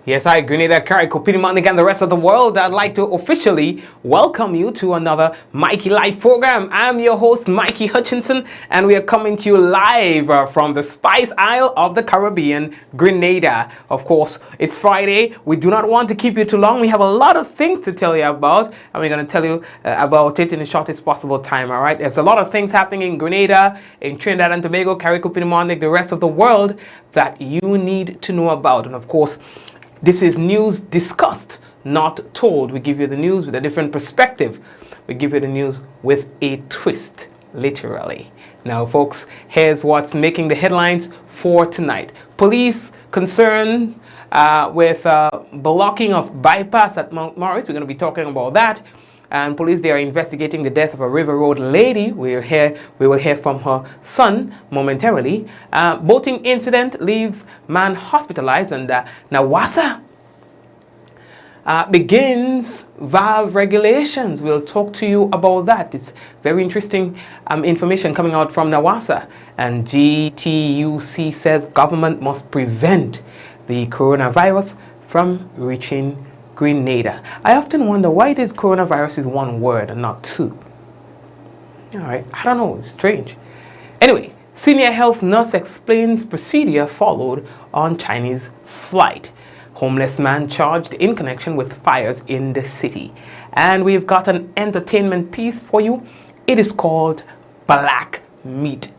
Yes, I, Grenada, Carrico, Pinimanic, and the rest of the world. I'd like to officially welcome you to another Mikey Live program. I'm your host, Mikey Hutchinson, and we are coming to you live from the Spice Isle of the Caribbean, Grenada. Of course, it's Friday. We do not want to keep you too long. We have a lot of things to tell you about, and we're going to tell you about it in the shortest possible time, all right? There's a lot of things happening in Grenada, in Trinidad and Tobago, Carrico, Pinimanic, the rest of the world that you need to know about. And of course, this is news discussed, not told. We give you the news with a different perspective. We give you the news with a twist, literally. Now, folks, here's what's making the headlines for tonight. Police concerned with blocking of bypass at Mount Morris. We're going to be talking about that. And police, they are investigating the death of a River Road lady. We will hear from her son momentarily. Boating incident leaves man hospitalized, and Nawasa begins valve regulations. We'll talk to you about that. It's very interesting information coming out from Nawasa. And GTUC says government must prevent the coronavirus from reaching Grenada. I often wonder why this coronavirus is one word and not two. All right, I don't know, it's strange. Anyway, senior health nurse explains procedure followed on Chinese flight. Homeless man charged in connection with fires in the city. And we've got an entertainment piece for you. It is called Black Meat.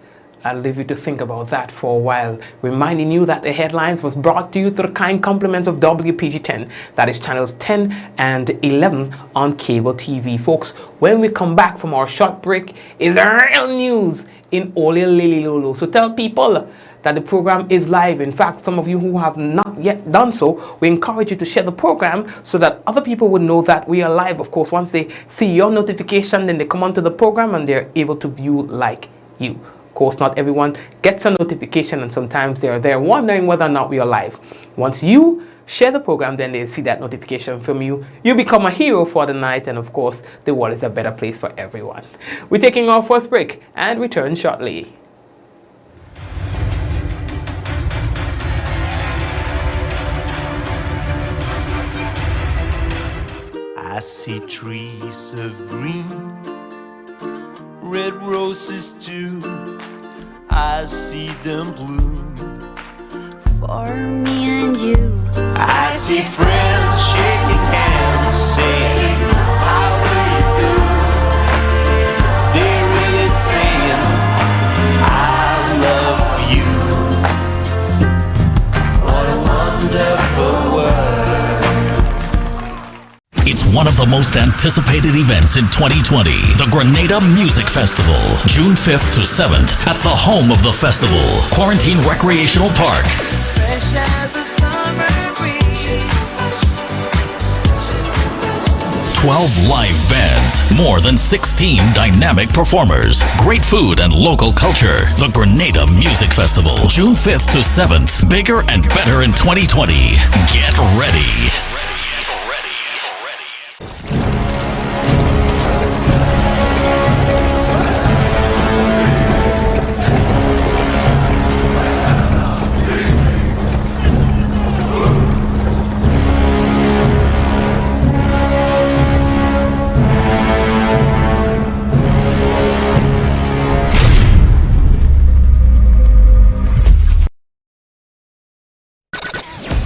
I'll leave you to think about that for a while, reminding you that the headlines was brought to you through the kind compliments of WPG10, that is channels 10 and 11 on cable TV. Folks, when we come back from our short break, is real news in Ole Lili Lolo. So tell people that the program is live. In fact, some of you who have not yet done so, we encourage you to share the program so that other people would know that we are live. Of course, once they see your notification, then they come onto the program and they're able to view like you. Of course, not everyone gets a notification, and sometimes they are there wondering whether or not we are live. Once you share the program, then they see that notification from you. You become a hero for the night, and of course, the world is a better place for everyone. We're taking our first break and return shortly. I see trees of green, red roses too. I see them bloom for me and you. I see friends shaking hands, saying, how do you do? They're really saying, I love you. What a wonderful world. It's one of the most anticipated events in 2020, the Grenada Music Festival, June 5th to 7th at the home of the festival, Quarantine Recreational Park. 12 live bands, more than 16 dynamic performers, great food and local culture. The Grenada Music Festival, June 5th to 7th, bigger and better in 2020. Get ready.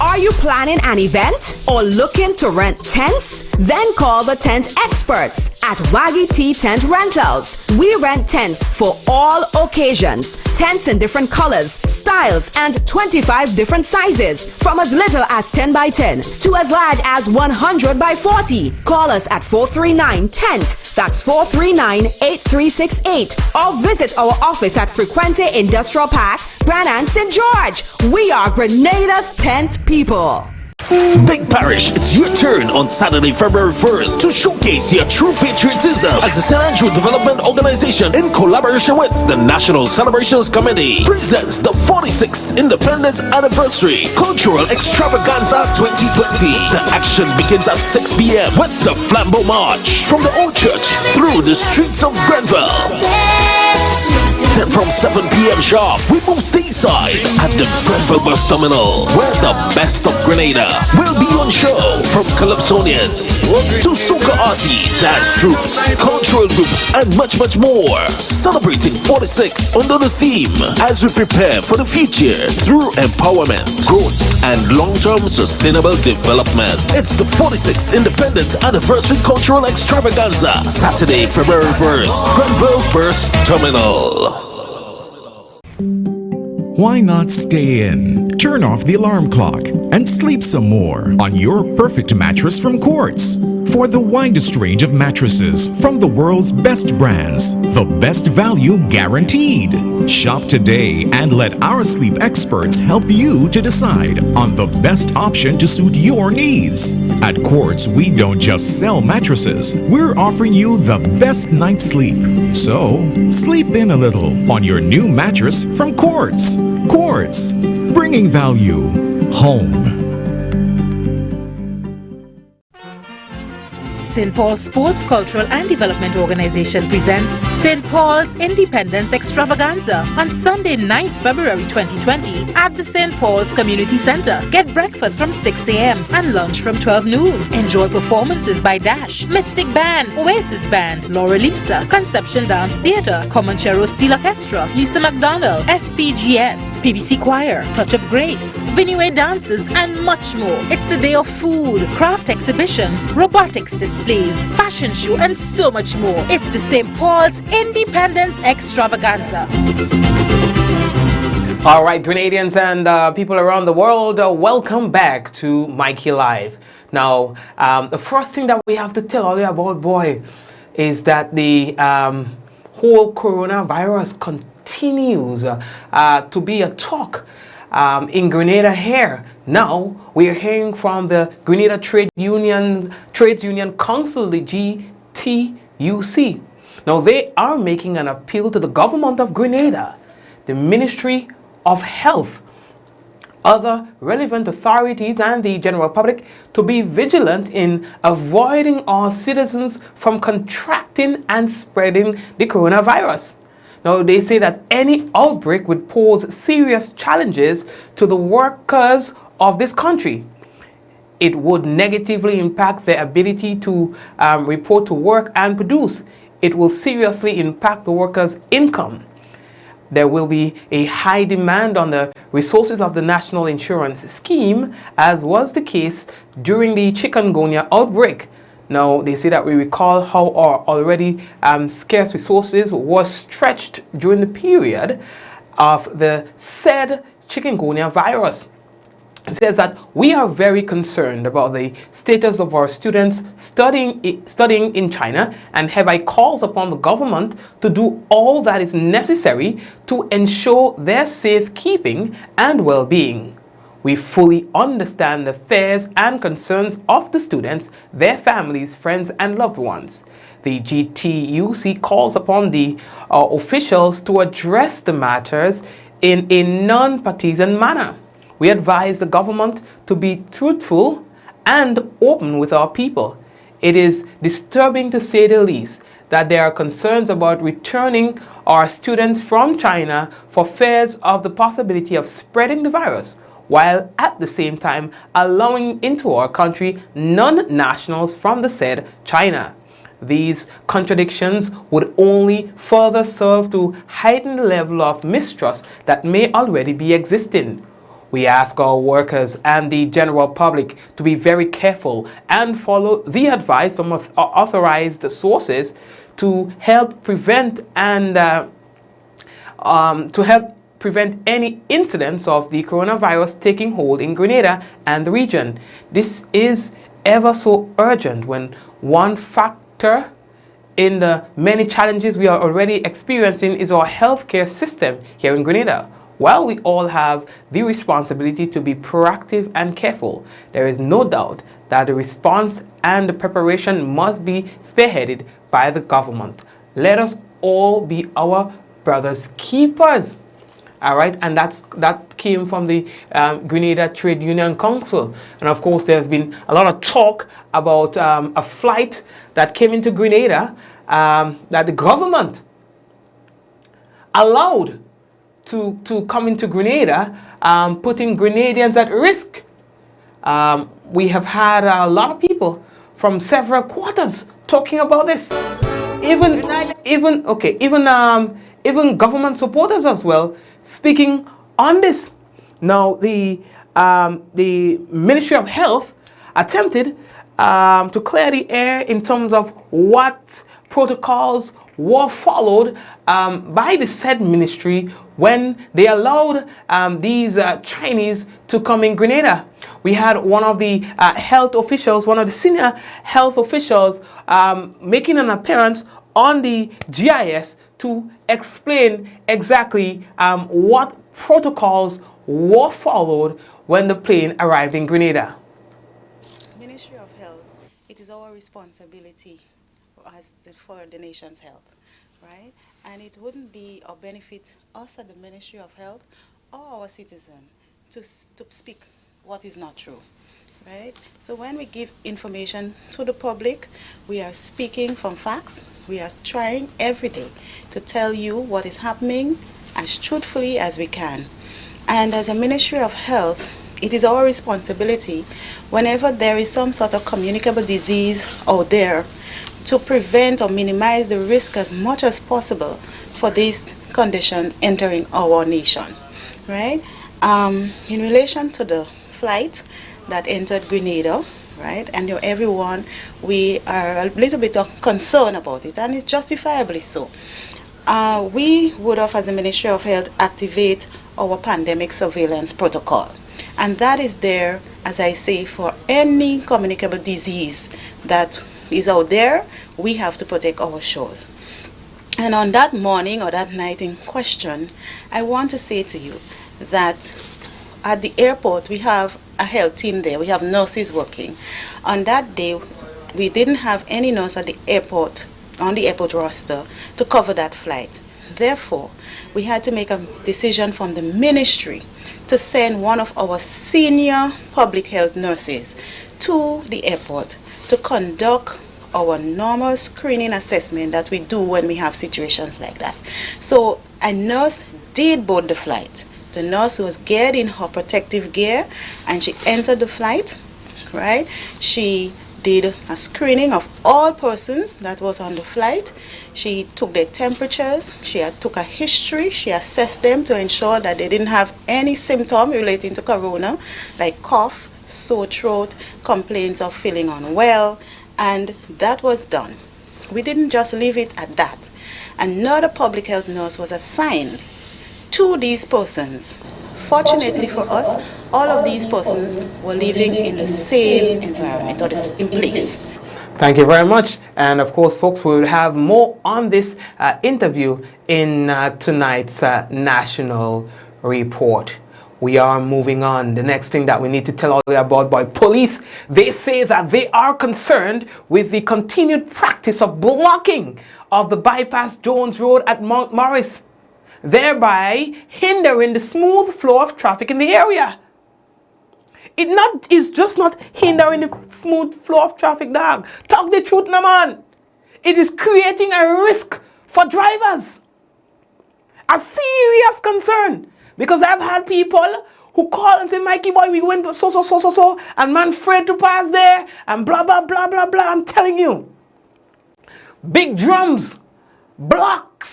Are you planning an event or looking to rent tents? Then call the tent experts at Waggy T Tent Rentals. We rent tents for all occasions. Tents in different colors, styles, and 25 different sizes. From as little as 10 by 10 to as large as 100 by 40. Call us at 439-TENT. That's 439-8368. Or visit our office at Frequente Industrial Park, Brannan, St. George. We are Grenada's tent people. Big Parish, it's your turn on Saturday, February 1st to showcase your true patriotism as the St. Andrew Development Organization, in collaboration with the National Celebrations Committee, presents the 46th Independence Anniversary Cultural Extravaganza 2020. The action begins at 6 p.m. with the Flambeau March from the Old Church through the streets of Grenville. 10 from 7 p.m. sharp. We move stateside at the Grenville Bus Terminal, where the best of Grenada will be on show, from Calypsonians to soca artists, dance troops, cultural groups, and much more. Celebrating 46 under the theme as we prepare for the future through empowerment, growth, and long-term sustainable development. It's the 46th Independence Anniversary Cultural Extravaganza, Saturday, February 1st, Grenville First Terminal. Why not stay in, turn off the alarm clock, and sleep some more on your perfect mattress from Quartz? For the widest range of mattresses from the world's best brands, the best value guaranteed. Shop today and let our sleep experts help you to decide on the best option to suit your needs. At Quartz, we don't just sell mattresses, we're offering you the best night's sleep. So, sleep in a little on your new mattress from Quartz. Quartz, bringing value home. St. Paul's Sports, Cultural and Development Organization presents St. Paul's Independence Extravaganza on Sunday, 9th February 2020 at the St. Paul's Community Center. Get breakfast from 6 a.m. and lunch from 12 noon. Enjoy performances by Dash, Mystic Band, Oasis Band, Laura Lisa, Conception Dance Theatre, Comanchero Steel Orchestra, Lisa McDonald, SPGS, PBC Choir, Touch of Grace, Vinue Dances, and much more. It's a day of food, craft exhibitions, robotics displays, fashion show, and so much more. It's the St. Paul's Independence Extravaganza. All right, Grenadians and people around the world, welcome back to Mikey Live. Now, the first thing that we have to tell you about, boy, is that the whole coronavirus continues to be a talk in Grenada here. Now, we are hearing from the Grenada Trades Union Council, the GTUC. Now, they are making an appeal to the government of Grenada, the Ministry of Health, other relevant authorities, and the general public to be vigilant in avoiding our citizens from contracting and spreading the coronavirus. Now, they say that any outbreak would pose serious challenges to the workers of this country. It would negatively impact their ability to report to work and produce. It will seriously impact the workers' income. There will be a high demand on the resources of the National Insurance Scheme, as was the case during the chikungunya outbreak. Now, they say that we recall how our already scarce resources was stretched during the period of the said chikungunya virus. It says that we are very concerned about the status of our students studying in China, and hereby calls upon the government to do all that is necessary to ensure their safekeeping and well-being. We fully understand the fears and concerns of the students, their families, friends, and loved ones. The GTUC calls upon the officials to address the matters in a non-partisan manner. We advise the government to be truthful and open with our people. It is disturbing, to say the least, that there are concerns about returning our students from China for fears of the possibility of spreading the virus, while at the same time allowing into our country non-nationals from the said China. These contradictions would only further serve to heighten the level of mistrust that may already be existing. We ask our workers and the general public to be very careful and follow the advice from authorized sources to help prevent any incidents of the coronavirus taking hold in Grenada and the region. This is ever so urgent when one factor in the many challenges we are already experiencing is our healthcare system here in Grenada. While we all have the responsibility to be proactive and careful, there is no doubt that the response and the preparation must be spearheaded by the government. Let us all be our brothers' keepers. All right, and that came from the Grenada Trade Union Council. And of course, there's been a lot of talk about a flight that came into Grenada that the government allowed to come into Grenada, putting Grenadians at risk. We have had a lot of people from several quarters talking about this. Even government supporters as well speaking on this. Now the Ministry of Health attempted to clear the air in terms of what protocols were followed by the said ministry when they allowed these Chinese to come in Grenada. We had one of the health officials, one of the senior health officials making an appearance on the GIS to explain exactly what protocols were followed when the plane arrived in Grenada. Ministry of Health, it is our responsibility for the nation's health, right? And it wouldn't be or benefit us at the Ministry of Health or our citizen to speak what is not true, right? So when we give information to the public, we are speaking from facts. We are trying every day to tell you what is happening as truthfully as we can. And as a Ministry of Health, it is our responsibility whenever there is some sort of communicable disease out there to prevent or minimize the risk as much as possible for this condition entering our nation, right? In relation to the flight that entered Grenada, right, and everyone, we are a little bit concerned about it, and it's justifiably so. We would have, as a Ministry of Health, activate our pandemic surveillance protocol. And that is there, as I say, for any communicable disease that is out there. We have to protect our shores. And on that morning or that night in question, I want to say to you that at the airport, we have a health team there. We have nurses working. On that day, we didn't have any nurse at the airport, on the airport roster, to cover that flight. Therefore, we had to make a decision from the ministry to send one of our senior public health nurses to the airport to conduct our normal screening assessment that we do when we have situations like that. So a nurse did board the flight. The nurse was geared in her protective gear and she entered the flight, right? She did a screening of all persons that was on the flight. She took their temperatures, she took a history, she assessed them to ensure that they didn't have any symptom relating to corona, like cough, sore throat, complaints of feeling unwell, and that was done. We didn't just leave it at that. Another public health nurse was assigned to these persons. Fortunately for us, all of these persons were living in the same environment or the same place. Thank you very much. And of course, folks, we will have more on this interview in tonight's national report. We are moving on. The next thing that we need to tell all about by police, they say that they are concerned with the continued practice of blocking of the bypass Jones Road at Mount Morris, thereby hindering the smooth flow of traffic in the area. It's just not hindering the smooth flow of traffic, dog. Talk the truth, no man. It is creating a risk for drivers. A serious concern. Because I've had people who call and say, Mikey boy, we went to so, and man afraid to pass there, and blah, blah, blah, blah, blah. I'm telling you. Big drums, blocks,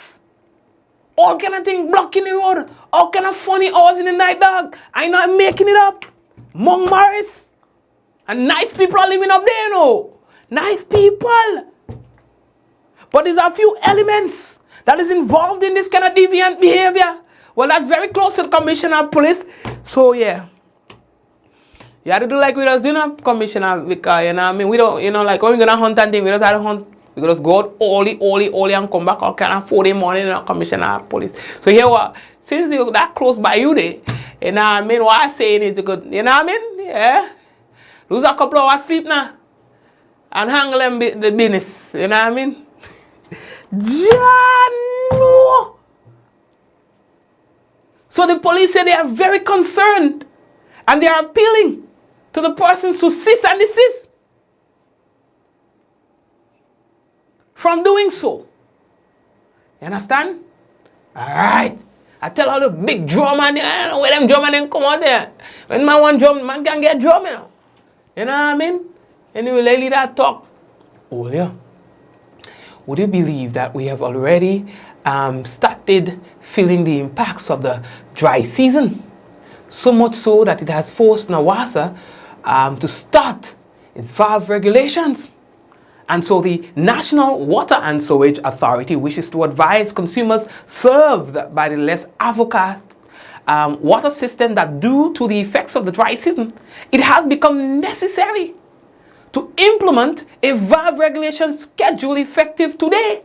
all kind of things blocking the road, all kind of funny hours in the night, dog. I'm not making it up. Mount Morris. And nice people are living up there, you know. Nice people. But there's a few elements that is involved in this kind of deviant behavior. Well, that's very close to the commissioner of police. So, yeah. You have to do like we just, commissioner, because, you know what I mean? We don't, like, when we're going to hunt and things, we just have to hunt. We just go out early, and come back all kind of 4 in the morning, commissioner of police. So, here what? Since you're that close by you there, you know what I mean? What I'm saying is good, you know what I mean? Yeah. Lose a couple hours sleep now. And handle them the business, you know what I mean? Jano! So the police say they are very concerned and they are appealing to the persons to cease and desist from doing so. You understand? Alright. I tell all the big drummer there, I don't know where them drummer then come out there. When man want drum, man can get drum, you know. You know what I mean? Anyway, lately that talk. Oh yeah. Would you believe that we have already started feeling the impacts of the dry season? So much so that it has forced NAWASA to start its valve regulations. And so the National Water and Sewage Authority wishes to advise consumers served by the less overcast water system that due to the effects of the dry season, it has become necessary to implement a valve regulation schedule effective today,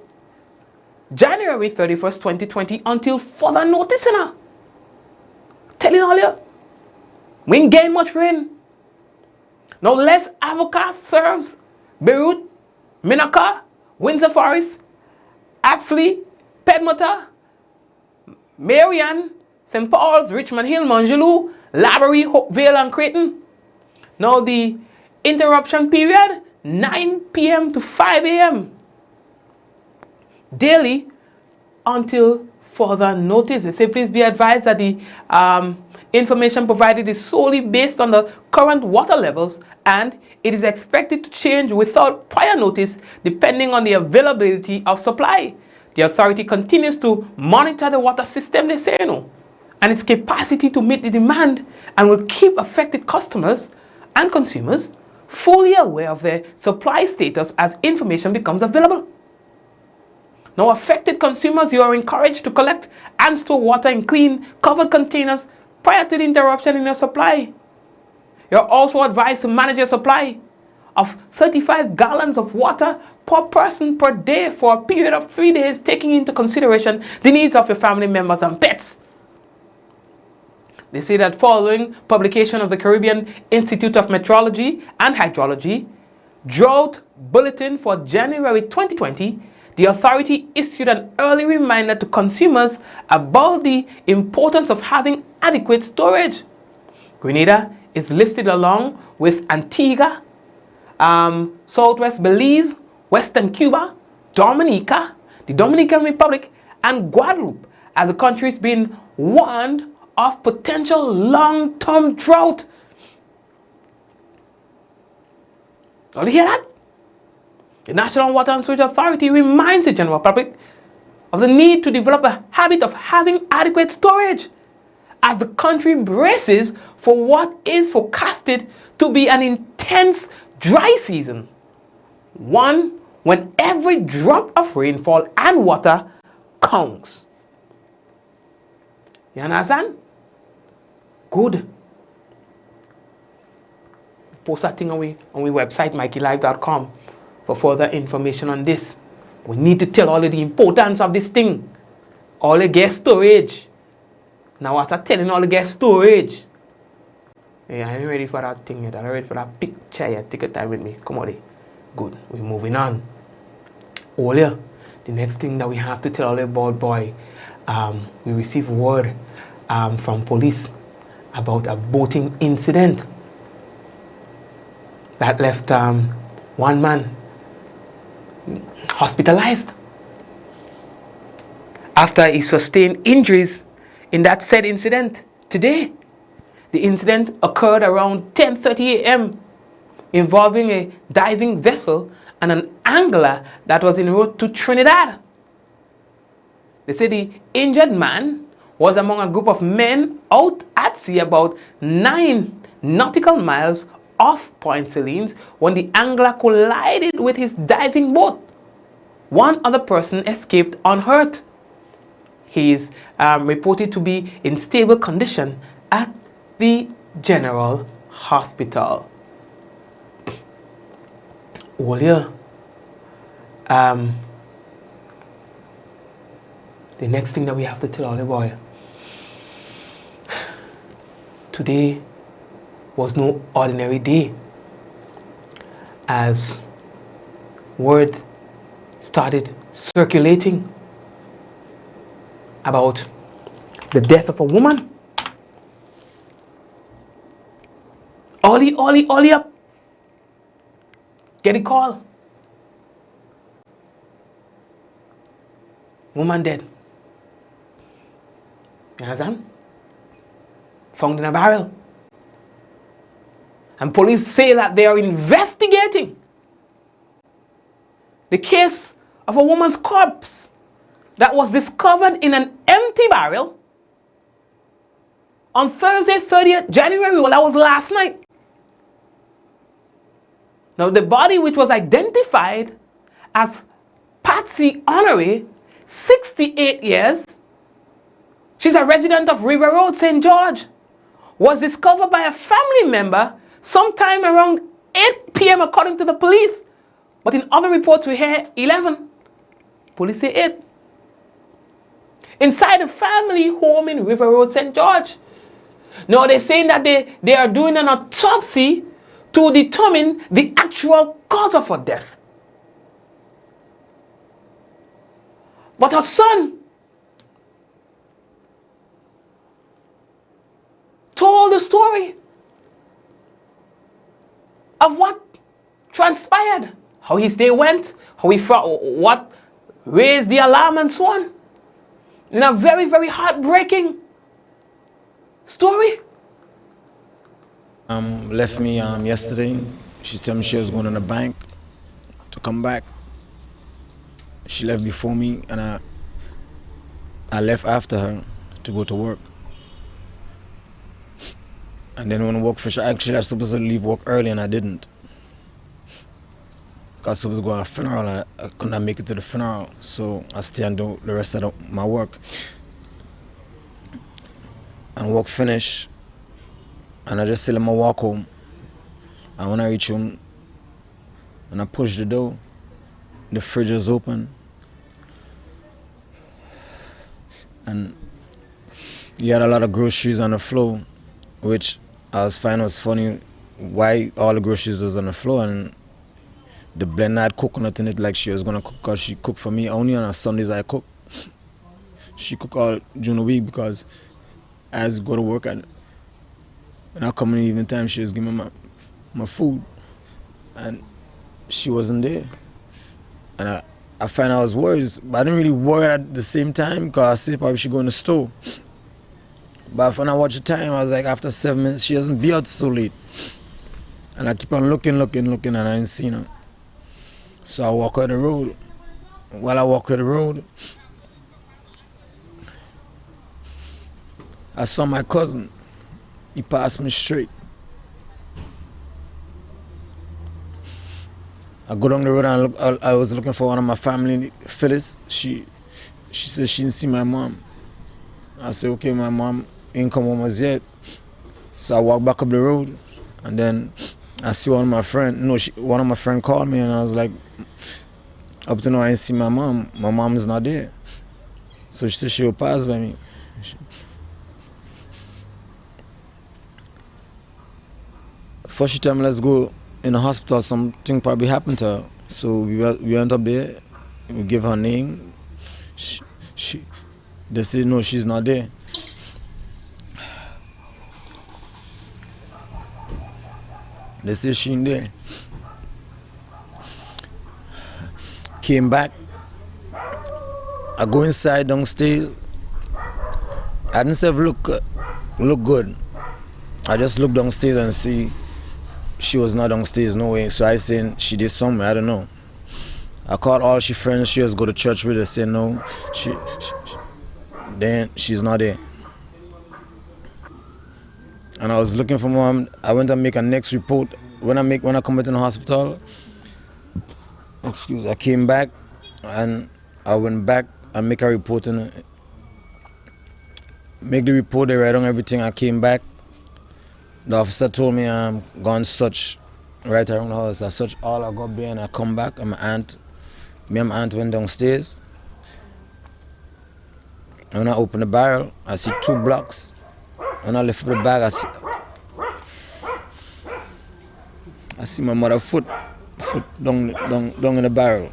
January 31st, 2020, until further notice. Telling all you, we ain't getting much rain. Now less overcast serves Beirut, Minaka, Windsor Forest, Apsley, Pedmota, Marion, St. Paul's, Richmond Hill, Montgelou, Laborie, Hopevale, and Creighton. Now the interruption period, 9 p.m. to 5 a.m. daily until further notice. They say please be advised that the information provided is solely based on the current water levels and it is expected to change without prior notice depending on the availability of supply. The authority continues to monitor the water system, they say, and its capacity to meet the demand, and will keep affected customers and consumers fully aware of their supply status as information becomes available. Now, affected consumers, you are encouraged to collect and store water in clean, covered containers prior to the interruption in your supply. You're also advised to manage your supply of 35 gallons of water per person per day for a period of 3 days, taking into consideration the needs of your family members and pets. They say that following publication of the Caribbean Institute of Meteorology and Hydrology Drought Bulletin for January 2020, the authority issued an early reminder to consumers about the importance of having adequate storage. Grenada is listed along with Antigua, Southwest Belize, Western Cuba, Dominica, the Dominican Republic, and Guadeloupe as the countries being warned of potential long-term drought. Don't you hear that? The National Water and Sewage Authority reminds the general public of the need to develop a habit of having adequate storage as the country braces for what is forecasted to be an intense dry season, one when every drop of rainfall and water counts. You understand? Good. Post that thing on our website, MikeyLive.com, for further information on this. We need to tell all of the importance of this thing. All the gas storage. Now what I'm telling all the gas storage. Yeah, I ain't ready for that thing yet. I'm ready for that picture yet. Take your time with me. Come on. Good. We're moving on. Earlier, the next thing that we have to tell about, boy, we received word from police about a boating incident that left one man hospitalized after he sustained injuries in that said incident today. The incident occurred around 10:30 a.m. involving a diving vessel and an angler that was en route to Trinidad. They say the injured man was among a group of men out at sea about 9 nautical miles off Point Celines when the angler collided with his diving boat. One other person escaped unhurt. He is reported to be in stable condition at the General Hospital. Earlier, the next thing that we have to tell all the boy, today was no ordinary day, as word started circulating about the death of a woman. Ollie up. Get a call. Woman dead. You understand? Found in a barrel. And police say that they are investigating the case of a woman's corpse that was discovered in an empty barrel on Thursday, 30th January. Well, that was last night. Now, the body, which was identified as Patsy Honoré, 68 years, she's a resident of River Road, St. George, was discovered by a family member sometime around 8 p.m. according to the police. But in other reports we hear 11. Police say 8. Inside a family home in River Road, St. George. Now they're saying that they are doing an autopsy to determine the actual cause of her death. But her son told the story of what transpired, how his day went, how he felt, what raised the alarm and so on. In a very, very heartbreaking story. Left me yesterday. She told me she was going to the bank to come back. She left before me, and I left after her to go to work. And then when work finished, actually I was supposed to leave work early and I didn't. I was supposed to go to a funeral and I could not make it to the funeral, so I stayed and do the rest of my work. And work finished, and I just still in my walk home. And when I reach home, and I push the door, the fridge is open. And you had a lot of groceries on the floor, which I was finding was funny why all the groceries was on the floor, and the blender had coconut in it like she was gonna cook, because she cooked for me. Only on Sundays I cook. She cook all during the week because I was go to work, and when I come in the evening time, she was giving me my food, and she wasn't there. And I find I was worried, but I didn't really worry at the same time because I said probably she go in the store. But when I watch the time, I was like, after 7 minutes, she doesn't be out so late. And I keep on looking, and I ain't seen her. So I walk out the road. While I walk out the road, I saw my cousin. He passed me straight. I go down the road and I was looking for one of my family, Phyllis. She said she didn't see my mom. I said, okay, my mom ain't come home as yet. So I walk back up the road, and then I see one of my friends. One of my friends called me, and I was like, up to now I ain't see my mom. My mom is not there. So she said she will pass by me. First she told me, let's go in the hospital, something probably happened to her. So we went up there, we gave her name. They said, no, she's not there. They said she ain't there. Came back. I go inside downstairs. I didn't say look good. I just look downstairs and see she was not downstairs, no way. So I said she did somewhere, I don't know. I called all she friends she was go to church with. They said no, then she's not there. And I was looking for mom. I went to make a next report. When I come back to the hospital, I came back and I went back and make a report and make the report. They write on everything. I came back. The officer told me I'm gone search right around the house. I searched all. I got there and I come back. And my aunt went downstairs. And when I open the barrel, I see 2 blocks. When I lift up the bag, I see my mother's foot down in the barrel.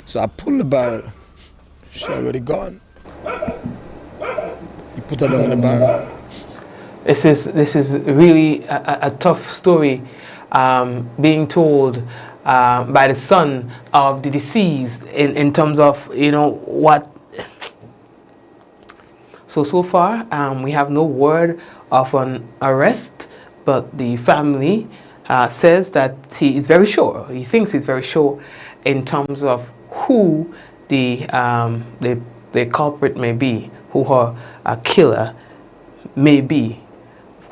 So I pull the barrel. She already gone. You put her down in the barrel. This is really a tough story being told by the son of the deceased in terms of, what So far, we have no word of an arrest, but the family says that he is very sure. He thinks he's very sure in terms of who the culprit may be, who her killer may be. Of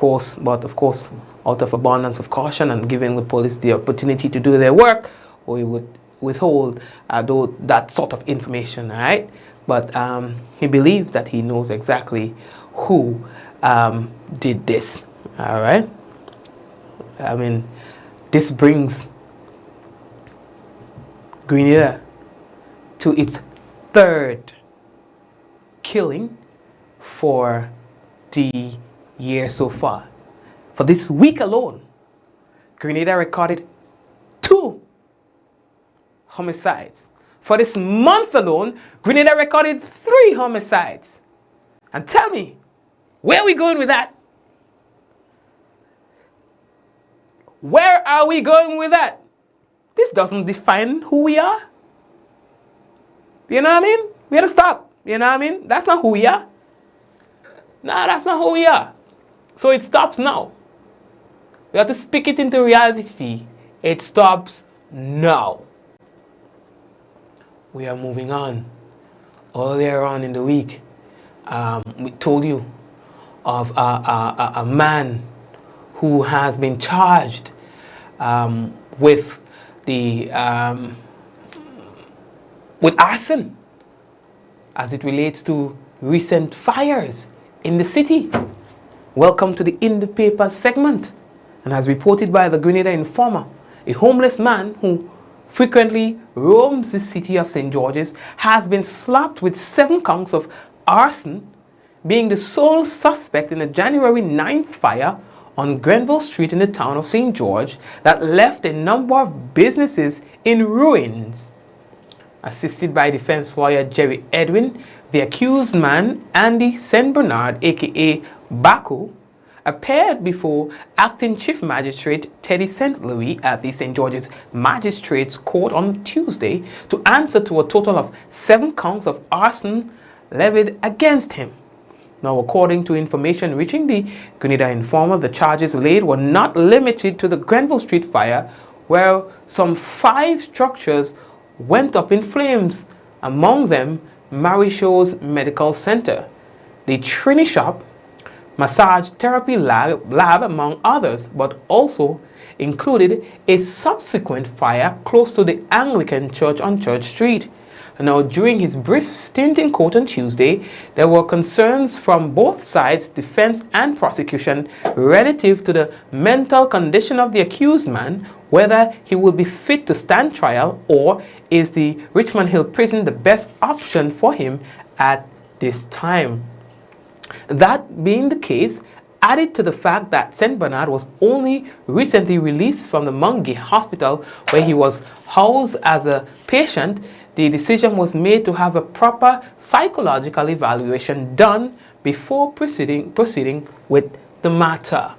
course, out of abundance of caution and giving the police the opportunity to do their work, we would withhold that sort of information, all right? But he believes that he knows exactly who did this, all right? I mean, this brings Grenada to its third killing for the year so far. For this week alone, Grenada recorded 2 homicides. For this month alone, Grenada recorded 3 homicides. And tell me, where are we going with that? Where are we going with that? This doesn't define who we are. You know what I mean? We gotta stop. You know what I mean? That's not who we are. No, that's not who we are. So it stops now. We have to speak it into reality. It stops now. We are moving on. Earlier on in the week, we told you of a man who has been charged with arson as it relates to recent fires in the city. Welcome to the In the Paper segment. And as reported by the Grenada Informer, a homeless man who frequently roams the city of St. George's has been slapped with 7 counts of arson, being the sole suspect in a January 9th fire on Grenville Street in the town of St. George that left a number of businesses in ruins. Assisted by defense lawyer Jerry Edwin, the accused man, Andy St. Bernard, aka Baku, appeared before Acting Chief Magistrate Teddy St. Louis at the St. George's Magistrates Court on Tuesday to answer to a total of 7 counts of arson levied against him. Now, according to information reaching the Grenada Informer, the charges laid were not limited to the Grenville Street fire, where some 5 structures went up in flames, among them Marishaw's Medical Center, the Trini Shop, Massage Therapy Lab, among others, but also included a subsequent fire close to the Anglican Church on Church Street. Now, during his brief stint in court on Tuesday, there were concerns from both sides, defense and prosecution, relative to the mental condition of the accused man, whether he will be fit to stand trial, or is the Richmond Hill prison the best option for him at this time. That being the case, added to the fact that St. Bernard was only recently released from the Mungay Hospital where he was housed as a patient, the decision was made to have a proper psychological evaluation done before proceeding with the matter.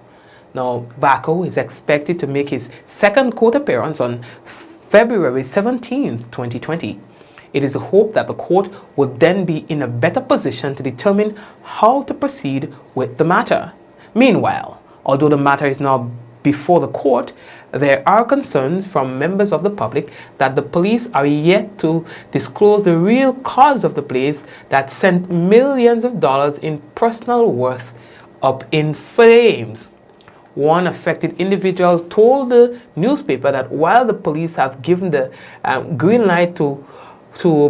Now, Bako is expected to make his second court appearance on February 17, 2020. It is the hope that the court would then be in a better position to determine how to proceed with the matter. Meanwhile, although the matter is now before the court, there are concerns from members of the public that the police are yet to disclose the real cause of the blaze that sent millions of dollars in personal worth up in flames. One affected individual told the newspaper that while the police have given the green light to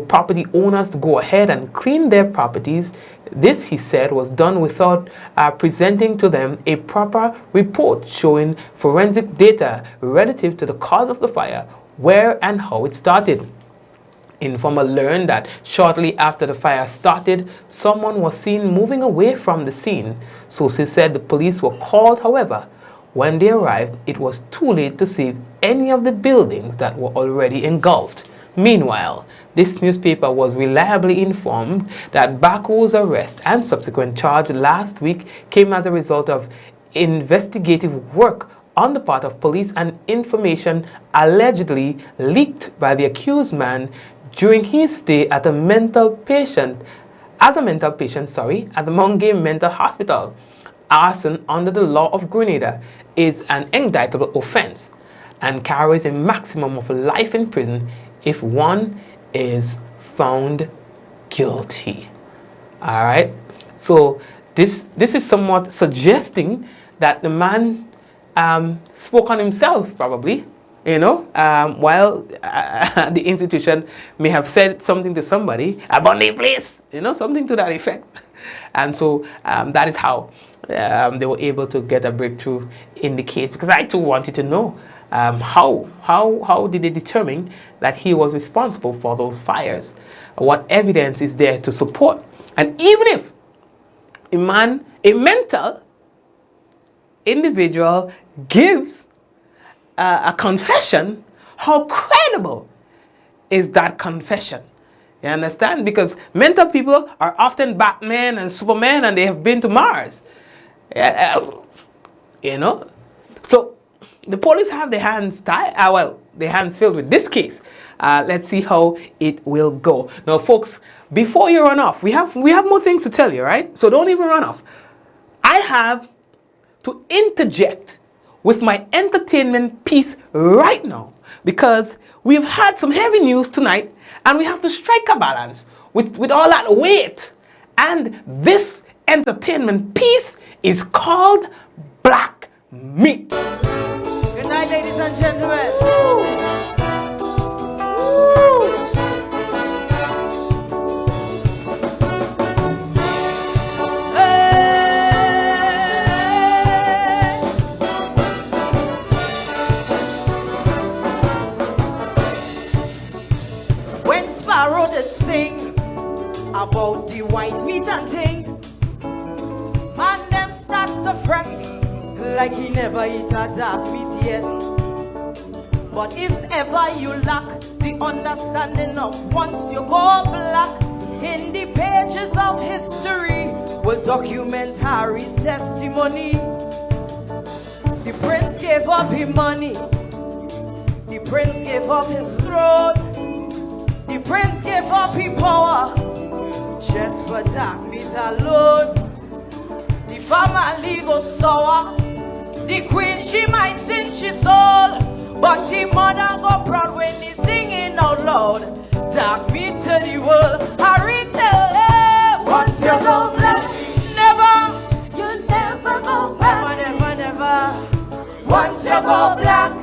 property owners to go ahead and clean their properties, this, he said, was done without presenting to them a proper report showing forensic data relative to the cause of the fire, where and how it started. Informer learned that shortly after the fire started, someone was seen moving away from the scene. Sources said the police were called, however. When they arrived, it was too late to save any of the buildings that were already engulfed. Meanwhile, this newspaper was reliably informed that Bako's arrest and subsequent charge last week came as a result of investigative work on the part of police and information allegedly leaked by the accused man during his stay at a mental patient as a mental patient, at the Mongay Mental Hospital. Arson under the law of Grenada is an indictable offense and carries a maximum of life in prison if one is found guilty. All right. So this is somewhat suggesting that the man spoke on himself, probably. While the institution may have said something to somebody about the place, something to that effect. And so that is how they were able to get a breakthrough in the case. Because I too wanted to know how did they determine that he was responsible for those fires? What evidence is there to support? And even if a mental individual gives a confession, how credible is that confession? You understand? Because mental people are often Batman and Superman, and they have been to Mars. So the police have their hands tied. Their hands filled with this case. Let's see how it will go. Now, folks, before you run off, we have more things to tell you, right? So don't even run off. I have to interject with my entertainment piece right now, because we've had some heavy news tonight and we have to strike a balance with all that weight. And this entertainment piece is called Black Meat. Good night, ladies and gentlemen. Sparrow did sing about the white meat and thing, man them start to fret like he never eat a dark meat yet. But if ever you lack the understanding of once you go black, in the pages of history will document Harry's testimony. The prince gave up his money, the prince gave up his throne, the prince gave up his power just for dark meat alone. The family goes sour. The queen, she might sing she soul, but the mother go proud when he singing out loud. Dark meat to the world. Harry tell her, once you go black, never, you'll never go back. Never, never. Once you go black,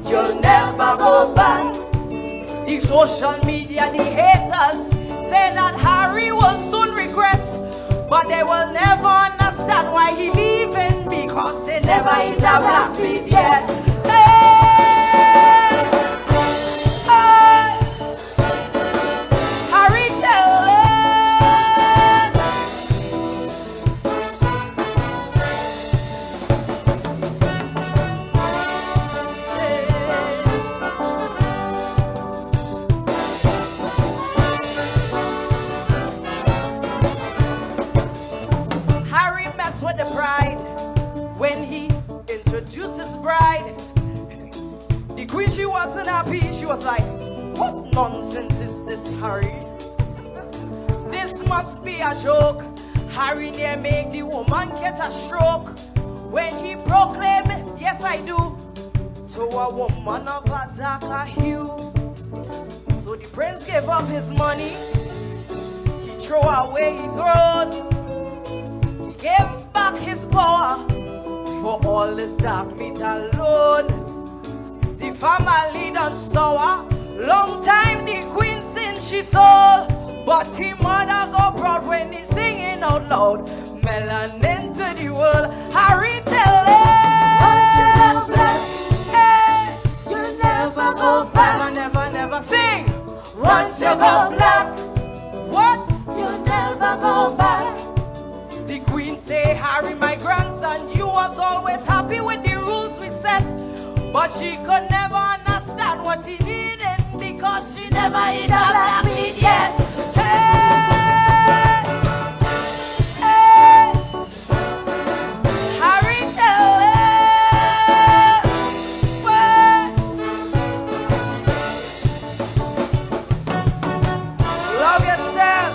you'll never go back. The social media, the haters, say that Harry will soon regret, but they will never understand why he leaving, because they never eat a black meat yet. Hey, hey, Harry tell with the bride, when he introduced his bride, the queen, she wasn't happy. She was like, what nonsense is this, Harry? This must be a joke. Harry near make the woman catch a stroke when he proclaimed, yes I do, to a woman of a darker hue. So the prince gave up his money, he threw away his throne, gave back his power for all this dark meat alone. The family done sour. Long time the queen since she sold, but the mother go proud when he singing out loud. Melanin to the world. Harry tell her, hey, you never go back. Never, never sing. Once you go black, what? You never go back. The queen say, Harry, my grandson, you was always happy with the rules we set, but she could never understand what he needed, because she never eat a black meat yet. Hey, hey, Harry tell her, love yourself.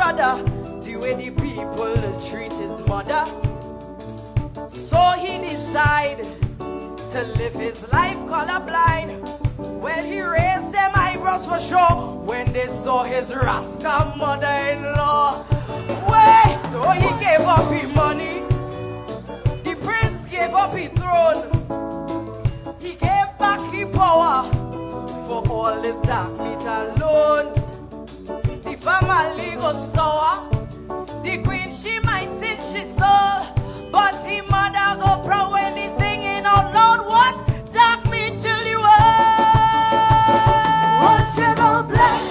shudder the way the people treat his mother. So he decided to live his life colorblind. Well, he raised them eyebrows for sure when they saw his Rasta mother-in-law. Wait, so he gave up his money. The prince gave up his throne. He gave back his power for all his dark meat alone. The family goes sour. The queen, she might sin she soul, but the mother go proud when he singing out loud. What? Dark meat till you are. Once you go black,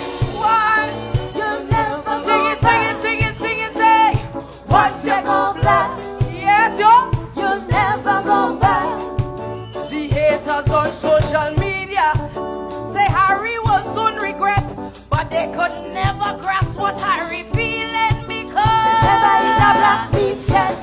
Why? you'll never Sing go it, back. sing it, sing it, sing it, say. Once you go black, Yes, yo. you'll never go back. The haters on social media say Harry will soon regret, but they could never grasp what Harry feeling because Never eat a black meat yet.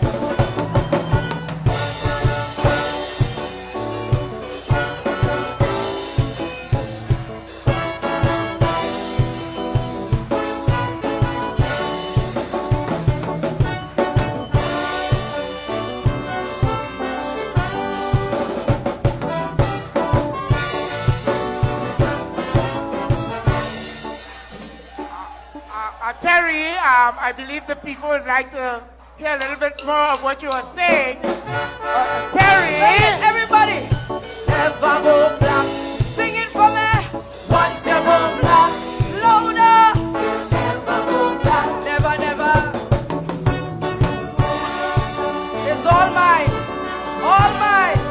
Terry, I believe the people would like to hear a little bit more of what you are saying. Terry! Sing it, everybody! Never go black. Sing it for me. Once you go black, louder. Never go back. Never, never. It's all mine. All mine.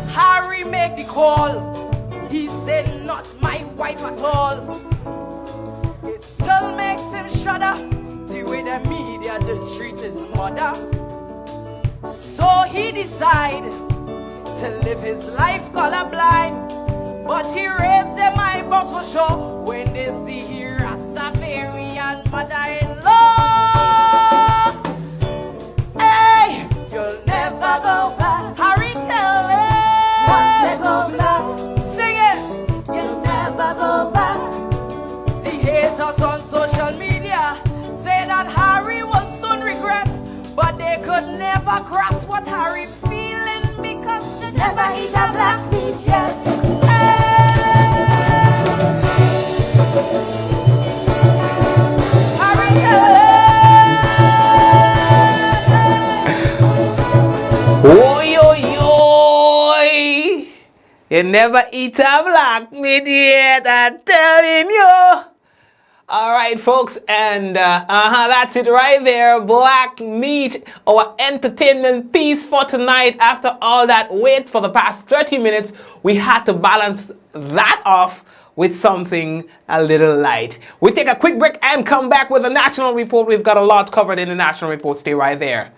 Harry make the call. He said, not my wife at all. It still makes him shudder the way the media they treat his mother. So he decided to live his life colorblind. But he raised them eyebrows for sure when they see he Rastafarian mother-in-law. Hey, you'll never go back. Harry, tell it. Once you go black, Sing it. you'll never go back. The haters on social media say that Harry will soon regret, but they could never grasp what Harry feeling because they Never eat a black meat yet. Harry, Oi, oi, oi! You never eat a black meat yet, I'm telling you. All right, folks, and that's it right there. Black meat, our entertainment piece for tonight. After all that wait for the past 30 minutes, we had to balance that off with something a little light. We take a quick break and come back with a national report. We've got a lot covered in the national report. Stay right there.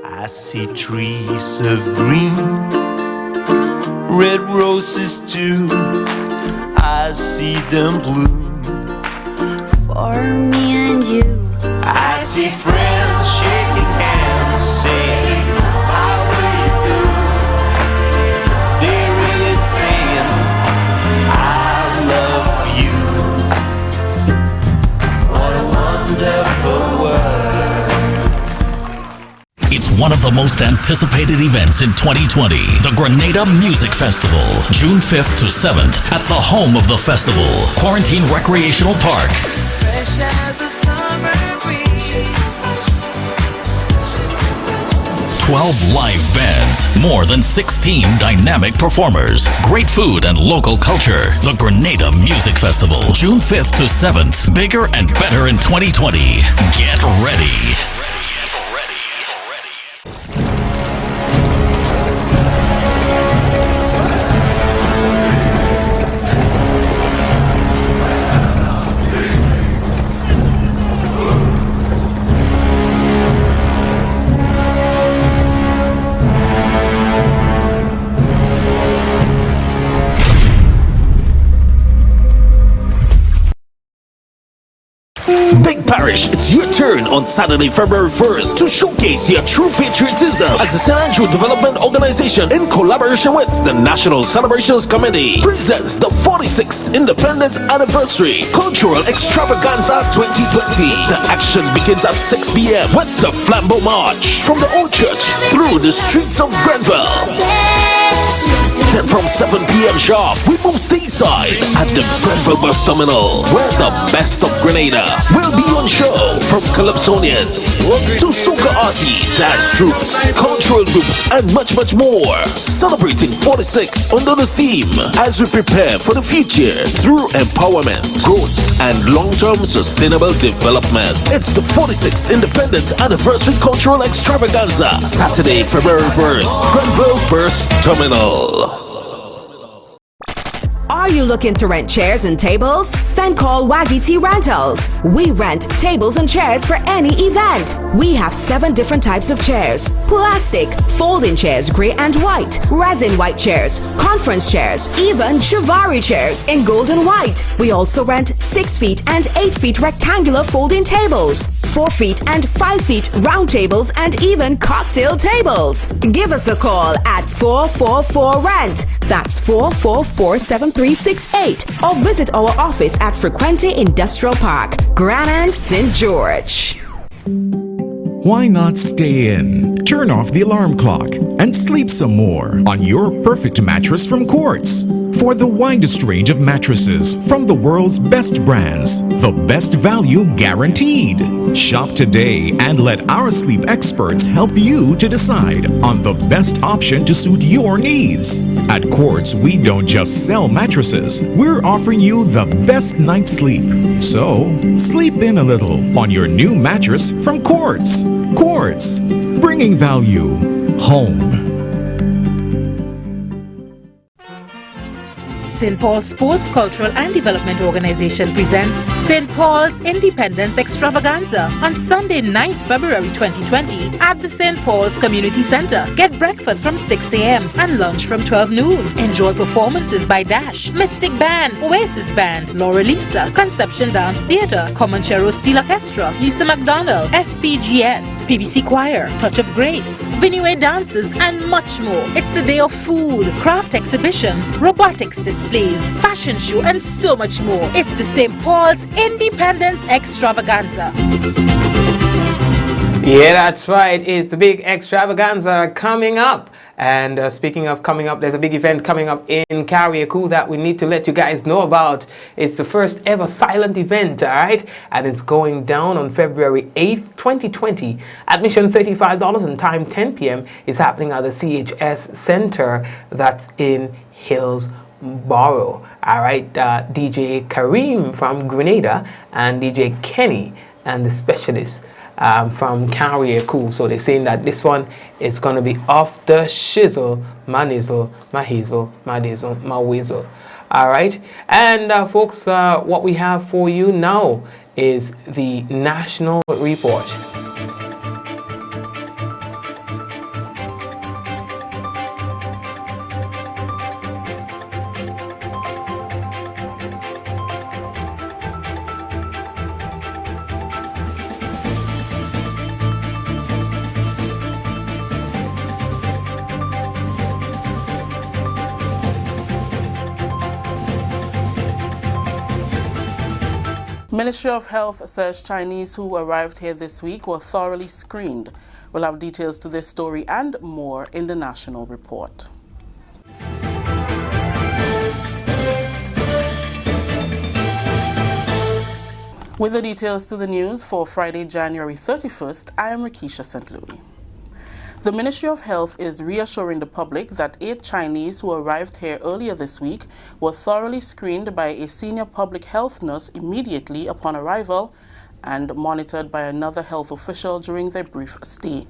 I see trees of green, red roses too. I see them bloom For me and you. I see friends shaking hands, saying, how do you do? They're really saying, I love you. What a wonderful world. It's one of the most anticipated events in 2020, the Grenada Music Festival, June 5th to 7th at the home of the festival, Quarantine Recreational Park. Fresh as the summer breeze. 12 live bands, more than 16 dynamic performers, great food and local culture. The Grenada Music Festival, June 5th to 7th, bigger and better in 2020. Get ready. Big Parish, it's your turn on Saturday, February 1st to showcase your true patriotism as the St. Andrew Development Organization in collaboration with the National Celebrations Committee presents the 46th Independence Anniversary Cultural Extravaganza 2020. The action begins at 6 p.m. with the Flambeau March from the Old Church through the streets of Grenville. Then from 7 p.m. sharp, we move stateside at the Grenville Bus Terminal, where the best of Grenada will be on show, from Calypsonians to soca artists, dance troops, cultural groups, and much, much more. Celebrating 46 under the theme as we prepare for the future through empowerment, growth, and long-term sustainable development. It's the 46th Independence Anniversary Cultural Extravaganza, Saturday, February 1st, Grenville Bus Terminal. Are you looking to rent chairs and tables? Then call Waggy T Rentals. We rent tables and chairs for any event. We have 7 different types of chairs: plastic, folding chairs, gray and white, resin white chairs, conference chairs, even Chivari chairs in gold and white. We also rent 6 feet and 8 feet rectangular folding tables, 4 feet and 5 feet round tables, and even cocktail tables. Give us a call at 444-RENT. That's 444-7368. Or visit our office at Frequente Industrial Park, Granite, St. George. Why not stay in, turn off the alarm clock, and sleep some more on your perfect mattress from Quartz? For the widest range of mattresses from the world's best brands, the best value guaranteed. Shop today and let our sleep experts help you to decide on the best option to suit your needs. At Quartz, we don't just sell mattresses, we're offering you the best night's sleep. So, sleep in a little on your new mattress from Quartz. Quartz, bringing value home. St. Paul's Sports, Cultural and Development Organization presents St. Paul's Independence Extravaganza on Sunday, 9th February 2020 at the St. Paul's Community Center. Get breakfast from 6 a.m. and lunch from 12 noon. Enjoy performances by Dash, Mystic Band, Oasis Band, Laura Lisa, Conception Dance Theatre, Comanchero Steel Orchestra, Lisa McDonald, SPGS, PBC Choir, Touch of Grace, Vinue dances, and much more. It's a day of food, craft exhibitions, robotics displays, fashion show, and so much more. It's the St. Paul's Independence Extravaganza. Yeah, that's right. It's the big extravaganza coming up. And speaking of coming up, there's a big event coming up in Carriacou that we need to let you guys know about. It's the first ever silent event, all right? And it's going down on February 8th, 2020. Admission $35 and time 10 p.m. is happening at the CHS Center that's in Hillsborough. All right, DJ Kareem from Grenada and DJ Kenny and the specialists from Carriacou. So they're saying that this one is going to be off the shizzle, my nizzle, my hazel, my dizzle, my weasel. All right, and folks, what we have for you now is the National Report. Ministry of Health says Chinese who arrived here this week were thoroughly screened. We'll have details to this story and more in the National Report. With the details to the news for Friday, January 31st, I am Rikisha St. Louis. The Ministry of Health is reassuring the public that 8 Chinese who arrived here earlier this week were thoroughly screened by a senior public health nurse immediately upon arrival and monitored by another health official during their brief stay.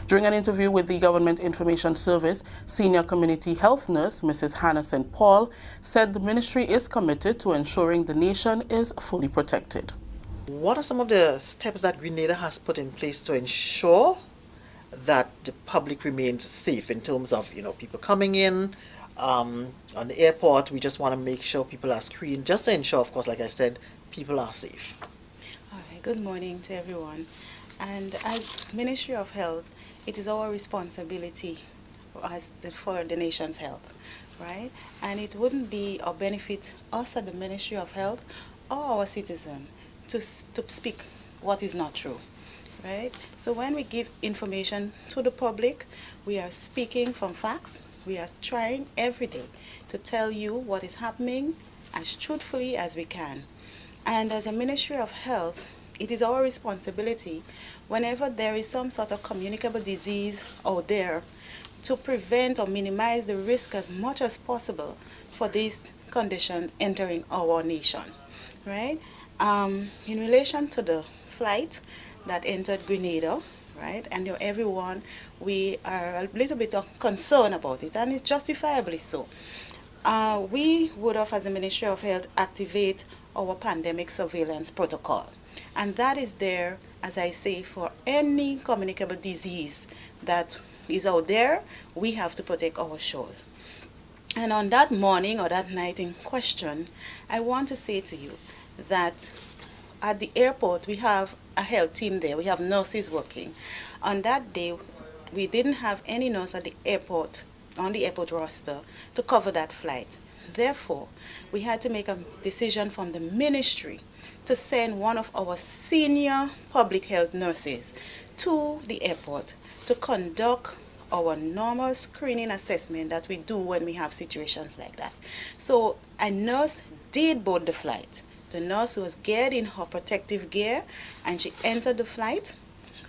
During an interview with the Government Information Service, senior community health nurse Mrs. Hannah St. Paul said the ministry is committed to ensuring the nation is fully protected. What are some of the steps that Grenada has put in place to ensure that the public remains safe in terms of, people coming in on the airport? We just want to make sure people are screened, just to ensure, of course, like I said, people are safe. All right, good morning to everyone. And as Ministry of Health, it is our responsibility for the nation's health, right? And it wouldn't be or benefit us at the Ministry of Health or our citizen to speak what is not true, right? So when we give information to the public, we are speaking from facts. We are trying every day to tell you what is happening as truthfully as we can. And as a Ministry of Health, it is our responsibility whenever there is some sort of communicable disease out there to prevent or minimize the risk as much as possible for this condition entering our nation, right? In relation to the flight that entered Grenada, right, and everyone, we are a little bit concerned about it, and it's justifiably so. We would have, as a Ministry of Health, activate our pandemic surveillance protocol. And that is there, as I say, for any communicable disease that is out there, we have to protect our shores. And on that morning or that night in question, I want to say to you that at the airport, we have a health team there. We have nurses working. On that day, we didn't have any nurse at the airport, on the airport roster, to cover that flight. Therefore, we had to make a decision from the ministry to send one of our senior public health nurses to the airport to conduct our normal screening assessment that we do when we have situations like that. So a nurse did board the flight. The nurse was geared in her protective gear and she entered the flight,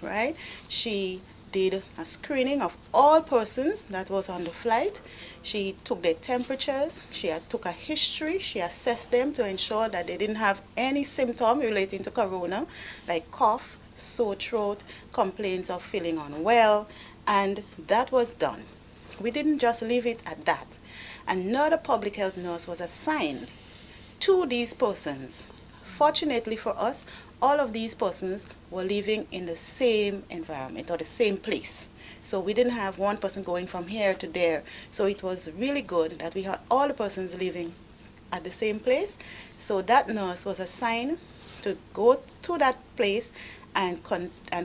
right? She did a screening of all persons that was on the flight. She took their temperatures, she took a history, she assessed them to ensure that they didn't have any symptom relating to corona, like cough, sore throat, complaints of feeling unwell, and that was done. We didn't just leave it at that. Another public health nurse was assigned to these persons. Fortunately for us, all of these persons were living in the same environment or the same place. So we didn't have one person going from here to there. So it was really good that we had all the persons living at the same place. So that nurse was assigned to go to that place and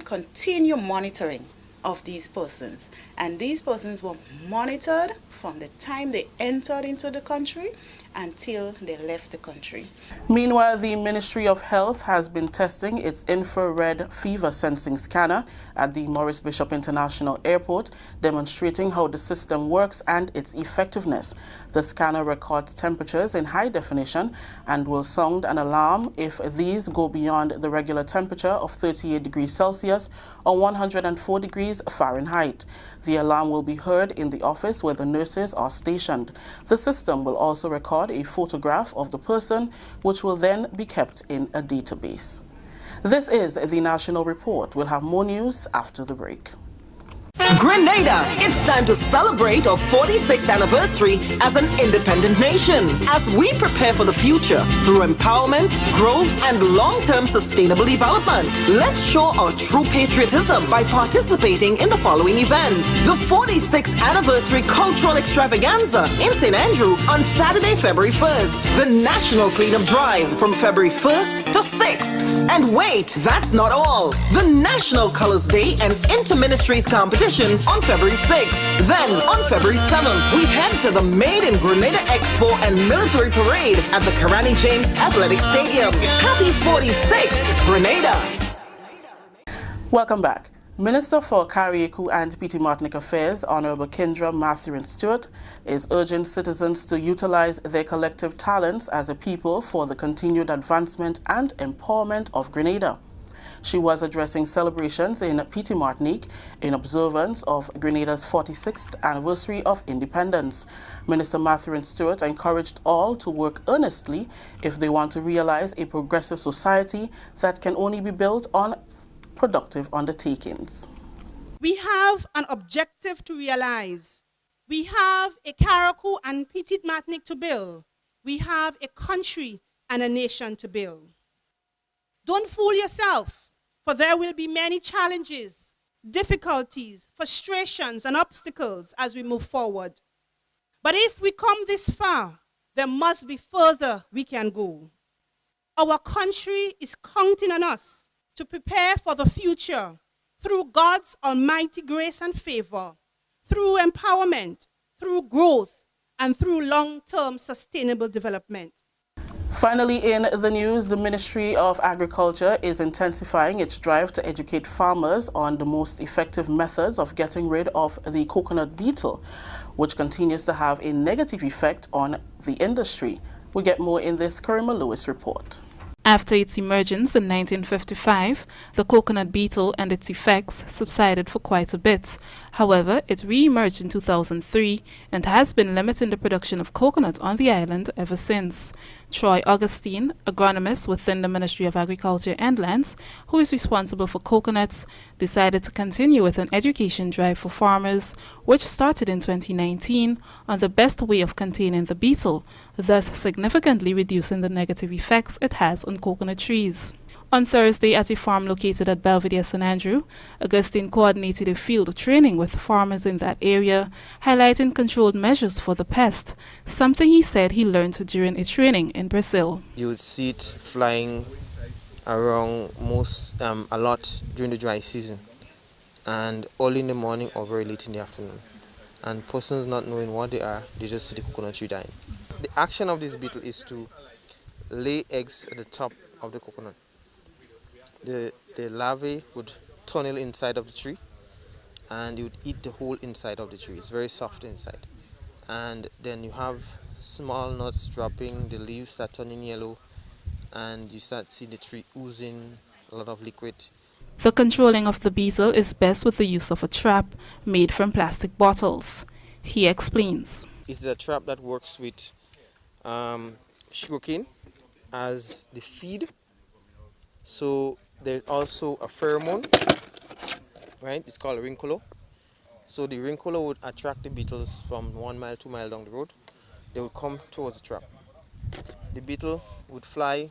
continue monitoring of these persons. And these persons were monitored from the time they entered into the country until they left the country. Meanwhile, the Ministry of Health has been testing its infrared fever sensing scanner at the Maurice Bishop International Airport, demonstrating how the system works and its effectiveness. The scanner records temperatures in high definition and will sound an alarm if these go beyond the regular temperature of 38 degrees Celsius or 104 degrees Fahrenheit. The alarm will be heard in the office where the nurses are stationed. The system will also record a photograph of the person, which will then be kept in a database. This is the National Report. We'll have more news after the break. Grenada, it's time to celebrate our 46th anniversary as an independent nation as we prepare for the future through empowerment, growth, and long-term sustainable development. Let's show our true patriotism by participating in the following events. The 46th Anniversary Cultural Extravaganza in St. Andrew on Saturday, February 1st. The National Cleanup Drive from February 1st to 6th. And wait, that's not all. The National Colors Day and Inter-Ministries Competition on February 6th. Then, on February 7th, we head to the Made in Grenada Expo and Military Parade at the Karani James Athletic Stadium. Happy 46th, Grenada! Welcome back. Minister for Carriacou and Petite Martinique Affairs, Honorable Kendra Mathurin-Stewart, is urging citizens to utilize their collective talents as a people for the continued advancement and empowerment of Grenada. She was addressing celebrations in Petite Martinique in observance of Grenada's 46th anniversary of independence. Minister Mathurin-Stewart encouraged all to work earnestly if they want to realize a progressive society that can only be built on productive undertakings. We have an objective to realize. We have a Carriacou and Petite Martinique to build. We have a country and a nation to build. Don't fool yourself, for there will be many challenges, difficulties, frustrations, and obstacles as we move forward. But if we come this far, there must be further we can go. Our country is counting on us to prepare for the future through God's almighty grace and favor, through empowerment, through growth, and through long-term sustainable development. Finally, in the news, the Ministry of Agriculture is intensifying its drive to educate farmers on the most effective methods of getting rid of the coconut beetle, which continues to have a negative effect on the industry. We get more in this Karima Lewis report. After its emergence in 1955, the coconut beetle and its effects subsided for quite a bit. However, it re-emerged in 2003 and has been limiting the production of coconut on the island ever since. Troy Augustine, agronomist within the Ministry of Agriculture and Lands, who is responsible for coconuts, decided to continue with an education drive for farmers, which started in 2019 on the best way of containing the beetle, thus significantly reducing the negative effects it has on coconut trees. On Thursday, at a farm located at Belvedere, St. Andrew, Augustine coordinated a field training with farmers in that area, highlighting controlled measures for the pest, something he said he learned during a training in Brazil. You would see it flying around a lot during the dry season, and early in the morning or very late in the afternoon. And persons not knowing what they are, they just see the coconut tree dying. The action of this beetle is to lay eggs at the top of the coconut. The larvae would tunnel inside of the tree and you would eat the whole inside of the tree. It's very soft inside. And then you have small nuts dropping, the leaves start turning yellow, and you start seeing the tree oozing a lot of liquid. The controlling of the beetle is best with the use of a trap made from plastic bottles. He explains. It's a trap that works with sugarcane as the feed. So there's also a pheromone, right? It's called a rincola. So the rincola would attract the beetles from 1 mile, 2 miles down the road. They would come towards the trap. The beetle would fly,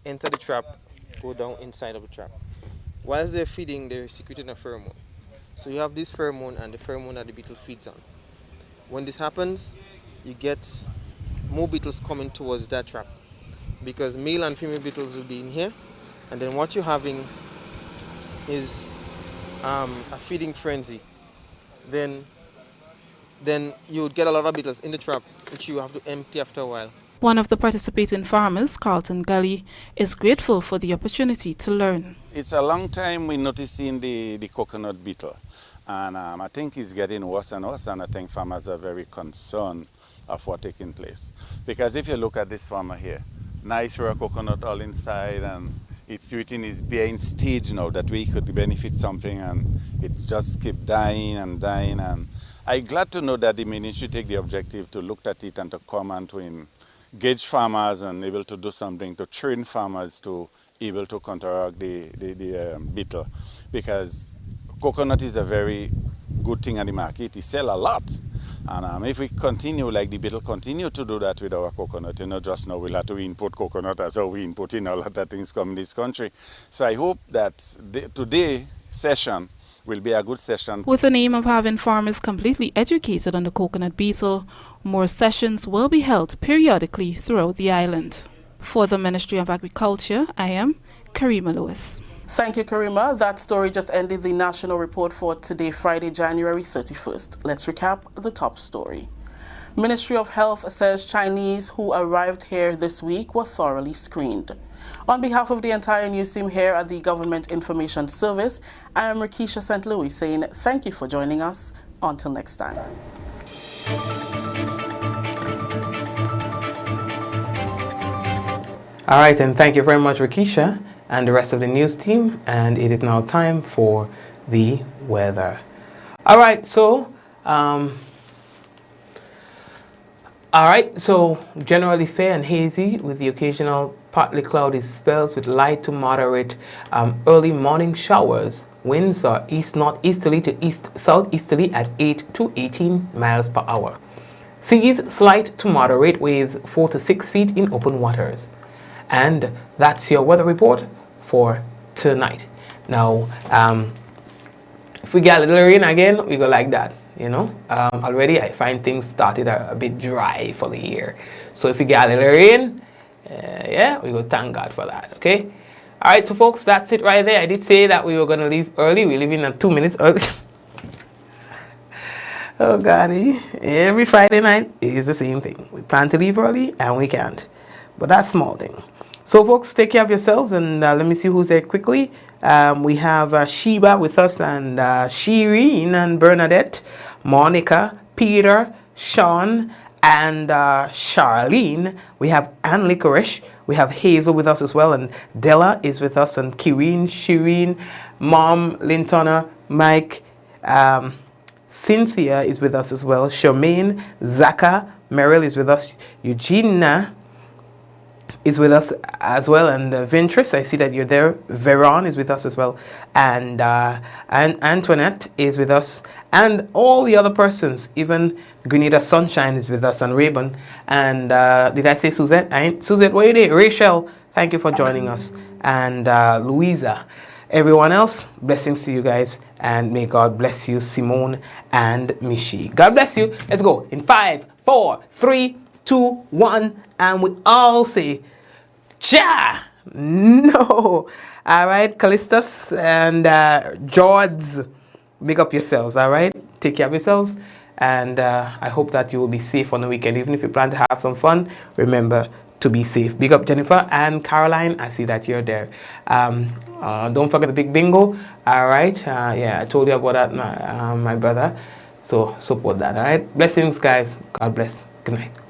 enter the trap, go down inside of the trap. Whilst they're feeding, they're secreting a pheromone. So you have this pheromone and the pheromone that the beetle feeds on. When this happens, you get more beetles coming towards that trap, because male and female beetles will be in here, and then what you're having is a feeding frenzy. Then you would get a lot of beetles in the trap, which you have to empty after a while. One of the participating farmers, Carlton Gully, is grateful for the opportunity to learn. It's a long time we're noticing the coconut beetle, and I think it's getting worse and worse, and I think farmers are very concerned of what's taking place. Because if you look at this farmer here, nice raw coconut all inside, and it's written is bearing stage now that we could benefit something, and it's just keep dying and dying. And I'm glad to know that the ministry take the objective to look at it and to come and to engage farmers and able to do something to train farmers to able to counteract the beetle, because coconut is a very good thing in the market. It sell a lot. And if we continue, like the beetle continue to do that with our coconut, just now we'll have to import coconut as how we import in a lot of things come in this country. So I hope that today's session will be a good session. With the aim of having farmers completely educated on the coconut beetle, more sessions will be held periodically throughout the island. For the Ministry of Agriculture, I am Karima Lewis. Thank you, Karima. That story just ended the national report for today, Friday, January 31st. Let's recap the top story. Ministry of Health says Chinese who arrived here this week were thoroughly screened. On behalf of the entire news team here at the Government Information Service, I am Rikisha St. Louis saying thank you for joining us. Until next time. All right, and thank you very much, Rikisha, and the rest of the news team. And it is now time for the weather. All right, so generally fair and hazy with the occasional partly cloudy spells with light to moderate early morning showers. Winds are east-northeasterly to east-southeasterly at 8 to 18 miles per hour. Seas slight to moderate, waves 4 to 6 feet in open waters. And that's your weather report for tonight. Now, if we get a little rain again, we go like that, Already I find things started a bit dry for the year. So if we get a little rain, Yeah, we will thank God for that, okay? All right, so folks, that's it right there. I did say that we were going to leave early. We're leaving at 2 minutes early. Oh, God. Every Friday night is the same thing. We plan to leave early, and we can't. But that's small thing. So, folks, take care of yourselves, and let me see who's there quickly. We have Sheba with us, and Shireen and Bernadette, Monica, Peter, Sean, and Charlene. We have Ann Licorice. We have Hazel with us as well, and Della is with us, and Kireen, Shireen, Mom, Lintona, Mike, Cynthia is with us as well, Charmaine, Zaka, Meryl is with us, Eugenia is with us as well, and Ventress, I see that you're there. Veron is with us as well, and Antoinette is with us, and all the other persons, even Grenada Sunshine is with us, and Rayburn, and did I say Suzette? Suzette, where are you there? Rachel, thank you for joining us, and Louisa. Everyone else, blessings to you guys, and may God bless you, Simone and Mishi. God bless you. Let's go in 5, 4, 3, 2, 1, and we all say, Ja! No! All right, Callistus and George, make up yourselves, all right? Take care of yourselves, and I hope that you will be safe on the weekend. Even if you plan to have some fun, remember to be safe. Big up Jennifer and Caroline. I see that you're there. Don't forget the big bingo. All right. Yeah, I told you about that, my brother. So support that. All right. Blessings, guys. God bless. Good night.